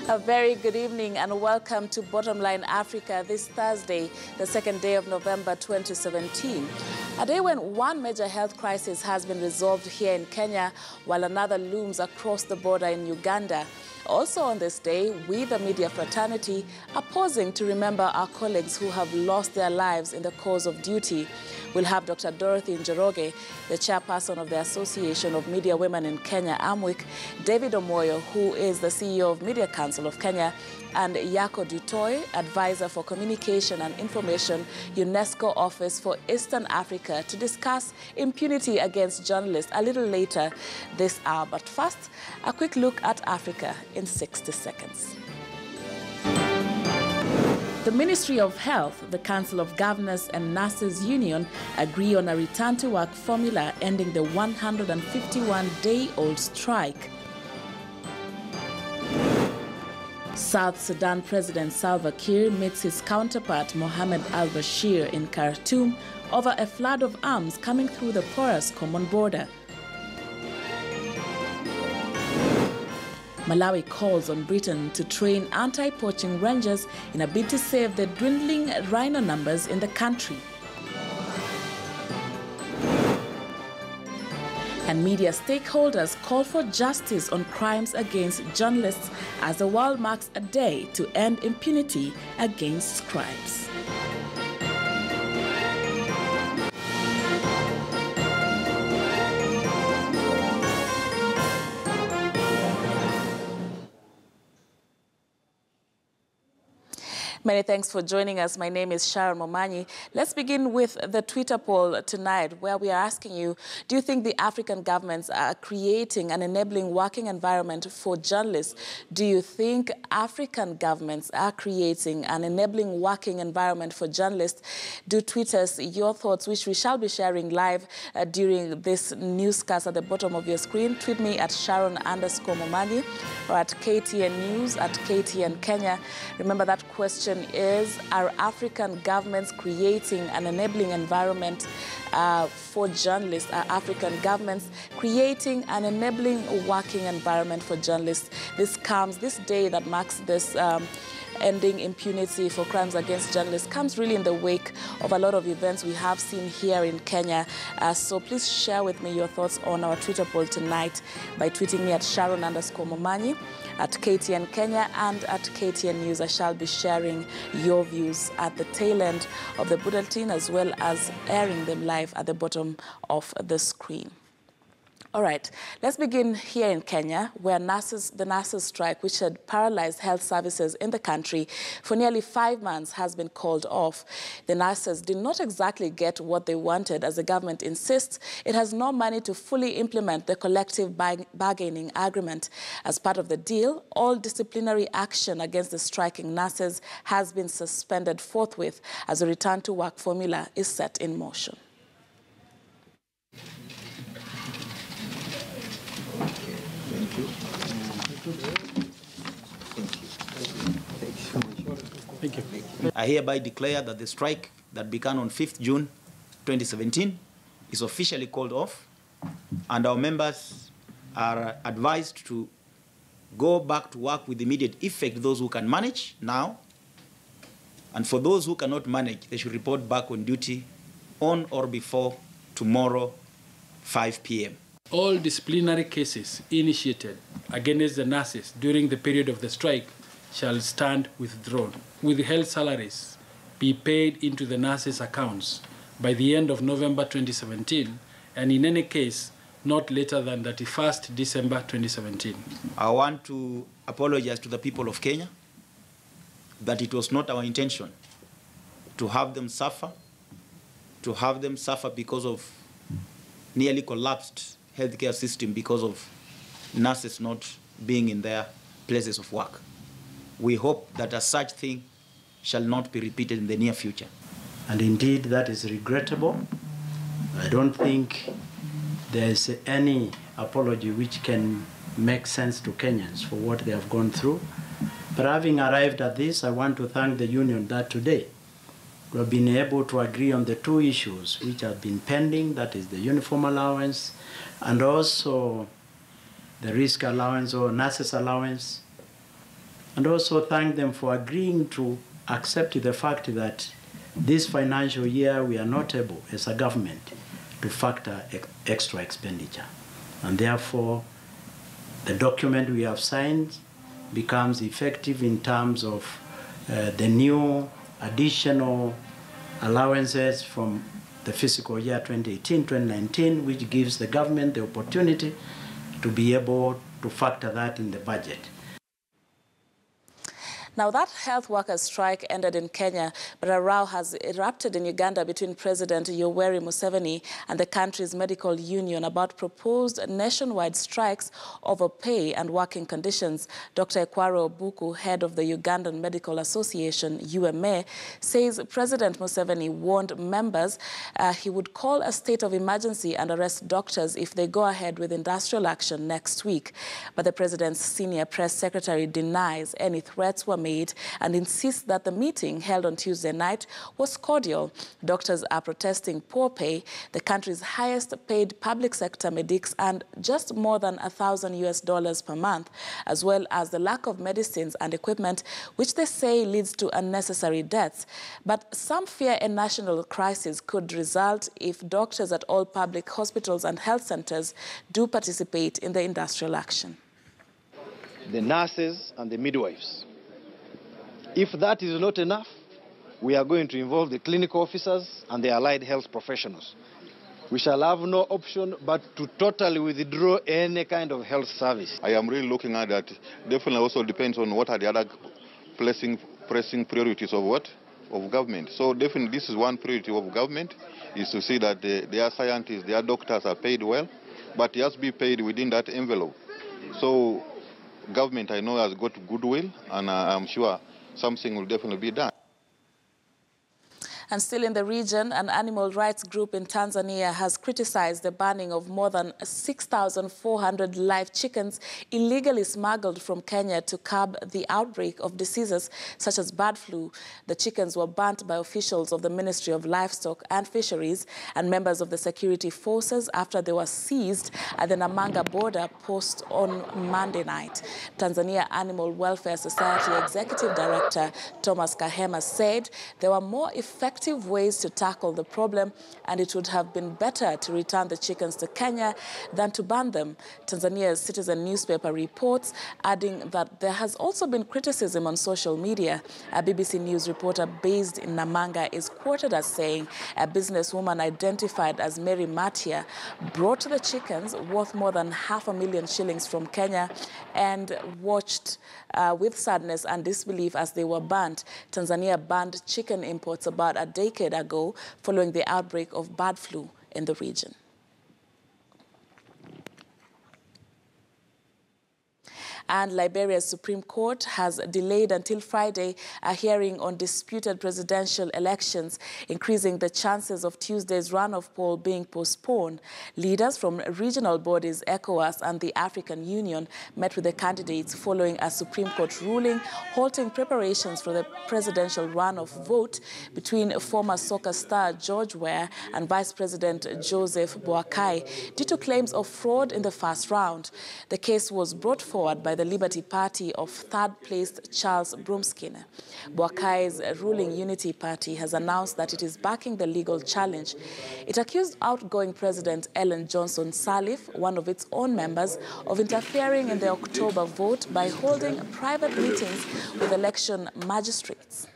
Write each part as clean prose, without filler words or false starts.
A very good evening and welcome to Bottomline Africa this Thursday, the second day of November 2017. A day when one major health crisis has been resolved here in Kenya, while another looms across the border in Uganda. Also on this day, we, the media fraternity, are pausing to remember our colleagues who have lost their lives in the cause of duty. We'll have Dr. Dorothy Njoroge, the chairperson of the Association of Media Women in Kenya, AMWIC, David Omoyo, who is the CEO of Media Council of Kenya, and Yako Dutoy, advisor for communication and information, UNESCO Office for Eastern Africa, to discuss impunity against journalists a little later this hour. But first, a quick look at Africa in 60 seconds. The Ministry of Health, the Council of Governors and Nurses Union agree on a return-to-work formula ending the 151-day-old strike. South Sudan President Salva Kiir meets his counterpart Mohamed al-Bashir in Khartoum over a flood of arms coming through the porous common border. Malawi calls on Britain to train anti-poaching rangers in a bid to save the dwindling rhino numbers in the country. And media stakeholders call for justice on crimes against journalists as the world marks a day to end impunity against crimes. Many thanks for joining us. My name is Sharon Momanyi. Let's begin with the Twitter poll tonight, where we are asking you, do you think the African governments are creating an enabling working environment for journalists? Do you think African governments are creating an enabling working environment for journalists? Do tweet us your thoughts, which we shall be sharing live during this newscast at the bottom of your screen. Tweet me at Sharon_Momanyi or at KTN News, at KTN Kenya. Remember, that question is, are African governments creating an enabling environment for journalists? Are African governments creating an enabling working environment for journalists? This day that marks this ending impunity for crimes against journalists comes really in the wake of a lot of events we have seen here in Kenya. So please share with me your thoughts on our Twitter poll tonight by tweeting me at Sharon_Momanyi, at KTN Kenya, and at KTN News. I shall be sharing your views at the tail end of the bulletin, as well as airing them live at the bottom of the screen. All right, let's begin here in Kenya, where the nurses' strike, which had paralyzed health services in the country for nearly 5 months, has been called off. The nurses did not exactly get what they wanted, as the government insists it has no money to fully implement the collective bargaining agreement. As part of the deal, all disciplinary action against the striking nurses has been suspended forthwith as a return-to-work formula is set in motion. Thank you. I hereby declare that the strike that began on 5th June 2017 is officially called off, and our members are advised to go back to work with immediate effect, those who can manage now, and for those who cannot manage, they should report back on duty on or before tomorrow, 5 p.m. All disciplinary cases initiated against the nurses during the period of the strike shall stand withdrawn. Withheld salaries be paid into the nurses' accounts by the end of November 2017, and in any case, not later than 31st December 2017. I want to apologize to the people of Kenya that it was not our intention to have them suffer because of nearly collapsed healthcare system because of nurses not being in their places of work. We hope that a such thing shall not be repeated in the near future. And indeed, that is regrettable. I don't think there is any apology which can make sense to Kenyans for what they have gone through. But having arrived at this, I want to thank the union that today we have been able to agree on the two issues which have been pending, that is the uniform allowance and also the risk allowance or nurses allowance, and also thank them for agreeing to accept the fact that this financial year we are not able, as a government, to factor extra expenditure. And therefore, the document we have signed becomes effective in terms of the new additional allowances from the fiscal year 2018-2019, which gives the government the opportunity to be able to factor that in the budget. Now, that health workers' strike ended in Kenya, but a row has erupted in Uganda between President Yoweri Museveni and the country's medical union about proposed nationwide strikes over pay and working conditions. Dr. Ekwaro Buku, head of the Ugandan Medical Association, UMA, says President Museveni warned members he would call a state of emergency and arrest doctors if they go ahead with industrial action next week. But the president's senior press secretary denies any threats were made and insists that the meeting held on Tuesday night was cordial. Doctors are protesting poor pay, the country's highest paid public sector medics and just more than $1,000 per month, as well as the lack of medicines and equipment, which they say leads to unnecessary deaths. But some fear a national crisis could result if doctors at all public hospitals and health centers do participate in the industrial action. The nurses and the midwives. If that is not enough, we are going to involve the clinical officers and the allied health professionals. We shall have no option but to totally withdraw any kind of health service. I am really looking at that. Definitely also depends on what are the other pressing priorities of what? Of government. So definitely this is one priority of government, is to see that their scientists, their doctors are paid well, but it has to be paid within that envelope. So government, I know, has got goodwill, and I'm sure something will definitely be done. And still in the region, an animal rights group in Tanzania has criticized the banning of more than 6,400 live chickens illegally smuggled from Kenya to curb the outbreak of diseases such as bird flu. The chickens were burnt by officials of the Ministry of Livestock and Fisheries and members of the security forces after they were seized at the Namanga border post on Monday night. Tanzania Animal Welfare Society Executive Director Thomas Kahema said there were more effective ways to tackle the problem, and it would have been better to return the chickens to Kenya than to ban them. Tanzania's Citizen newspaper reports, adding that there has also been criticism on social media. A BBC News reporter based in Namanga is quoted as saying a businesswoman identified as Mary Matia brought the chickens worth more than $500,000 shillings from Kenya and watched with sadness and disbelief as they were burnt. Tanzania banned chicken imports about a decade ago following the outbreak of bird flu in the region. And Liberia's Supreme Court has delayed until Friday a hearing on disputed presidential elections, increasing the chances of Tuesday's runoff poll being postponed. Leaders from regional bodies, ECOWAS and the African Union met with the candidates following a Supreme Court ruling halting preparations for the presidential runoff vote between former soccer star George Weah and Vice President Joseph Boakai due to claims of fraud in the first round. The case was brought forward by the Liberty Party of third-placed Charles Brumskin. Boakai's ruling Unity Party has announced that it is backing the legal challenge. It accused outgoing President Ellen Johnson Sirleaf, one of its own members, of interfering in the October vote by holding private meetings with election magistrates.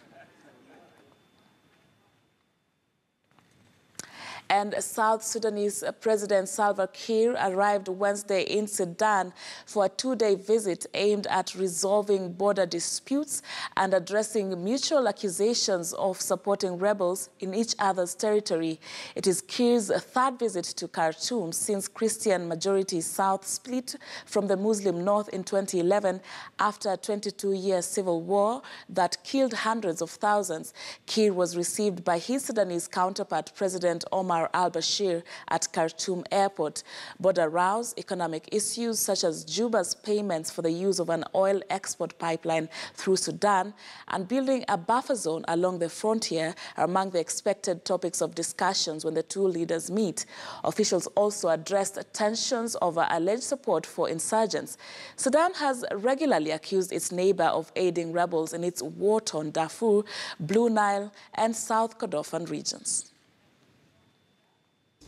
And South Sudanese President Salva Kiir arrived Wednesday in Sudan for a two-day visit aimed at resolving border disputes and addressing mutual accusations of supporting rebels in each other's territory. It is Kiir's third visit to Khartoum since Christian-majority South split from the Muslim North in 2011 after a 22-year civil war that killed hundreds of thousands. Kiir was received by his Sudanese counterpart, President Omar Omar al-Bashir at Khartoum Airport. Border rows, economic issues such as Juba's payments for the use of an oil export pipeline through Sudan, and building a buffer zone along the frontier are among the expected topics of discussions when the two leaders meet. Officials also addressed tensions over alleged support for insurgents. Sudan has regularly accused its neighbor of aiding rebels in its war-torn Darfur, Blue Nile, and South Kordofan regions.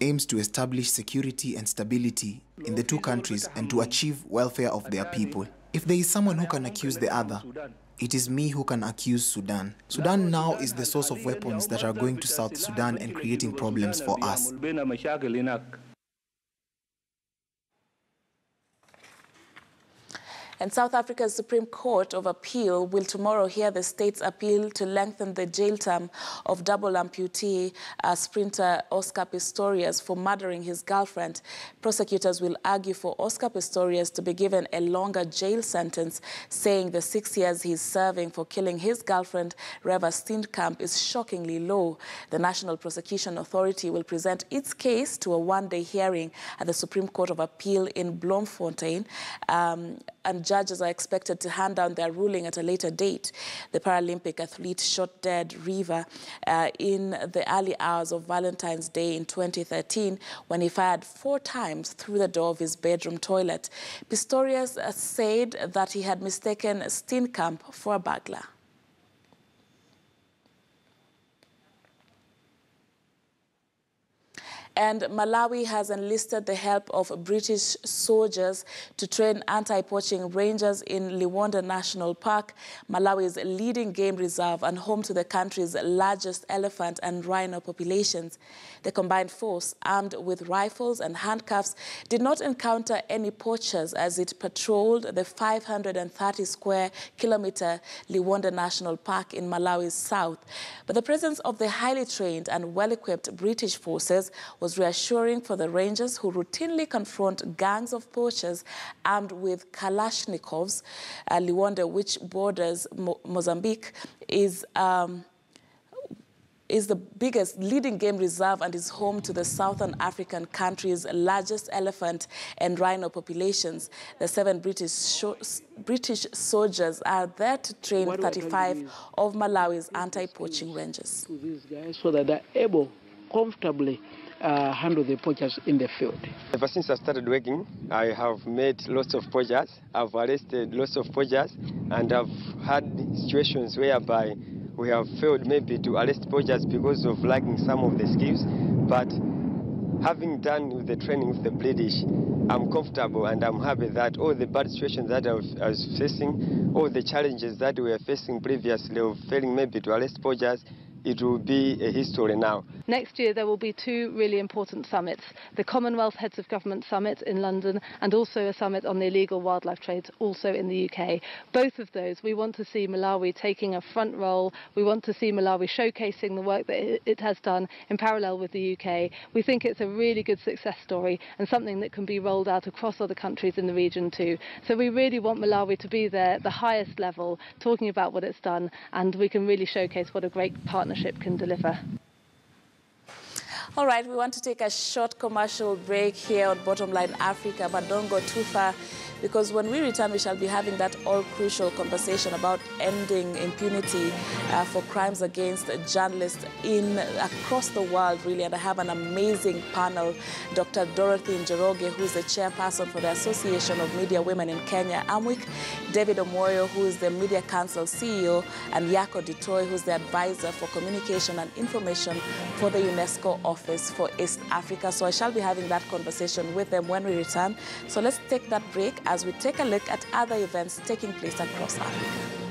Aims to establish security and stability in the two countries and to achieve welfare of their people. If there is someone who can accuse the other, it is me who can accuse Sudan. Sudan now is the source of weapons that are going to South Sudan and creating problems for us. And South Africa's Supreme Court of Appeal will tomorrow hear the state's appeal to lengthen the jail term of double amputee sprinter Oscar Pistorius for murdering his girlfriend. Prosecutors will argue for Oscar Pistorius to be given a longer jail sentence, saying the 6 years he's serving for killing his girlfriend, Reva Steenkamp, is shockingly low. The National Prosecution Authority will present its case to a one-day hearing at the Supreme Court of Appeal in Bloemfontein, and judges are expected to hand down their ruling at a later date. The Paralympic athlete shot dead Riva in the early hours of Valentine's Day in 2013 when he fired 4 times through the door of his bedroom toilet. Pistorius said that he had mistaken Steenkamp for a burglar. And Malawi has enlisted the help of British soldiers to train anti-poaching rangers in Liwonde National Park, Malawi's leading game reserve and home to the country's largest elephant and rhino populations. The combined force, armed with rifles and handcuffs, did not encounter any poachers as it patrolled the 530-square-kilometer Liwonde National Park in Malawi's south. But the presence of the highly trained and well-equipped British forces was reassuring for the rangers who routinely confront gangs of poachers armed with Kalashnikovs. Liwonde, which borders Mozambique, is the biggest leading game reserve and is home to the southern African country's largest elephant and rhino populations. The 7 British soldiers are there to train 35 of Malawi's anti-poaching rangers. To these guys so that they're able comfortably handle the poachers in the field. Ever since I started working, I have met lots of poachers. I've arrested lots of poachers, and I've had situations whereby we have failed maybe to arrest poachers because of lacking some of the skills. But having done with the training with the British, I'm comfortable and I'm happy that all the bad situations that I was facing, all the challenges that we were facing previously of failing maybe to arrest poachers, it will be a history now. Next year there will be 2 really important summits, the Commonwealth Heads of Government Summit in London and also a summit on the illegal wildlife trade also in the UK. Both of those, we want to see Malawi taking a front role. We want to see Malawi showcasing the work that it has done in parallel with the UK. We think it's a really good success story and something that can be rolled out across other countries in the region too. So we really want Malawi to be there at the highest level, talking about what it's done, and we can really showcase what a great partnership can deliver. All right, we want to take a short commercial break here on Bottomline Africa, but don't go too far, because when we return, we shall be having that all-crucial conversation about ending impunity for crimes against journalists across the world, really. And I have an amazing panel, Dr. Dorothy Njoroge, who's the chairperson for the Association of Media Women in Kenya, AMWIC, David Omoyo, who is the Media Council CEO, and Yako Ditoy, who's the advisor for communication and information for the UNESCO Office for East Africa. So I shall be having that conversation with them when we return. So let's take that break as we take a look at other events taking place across Africa.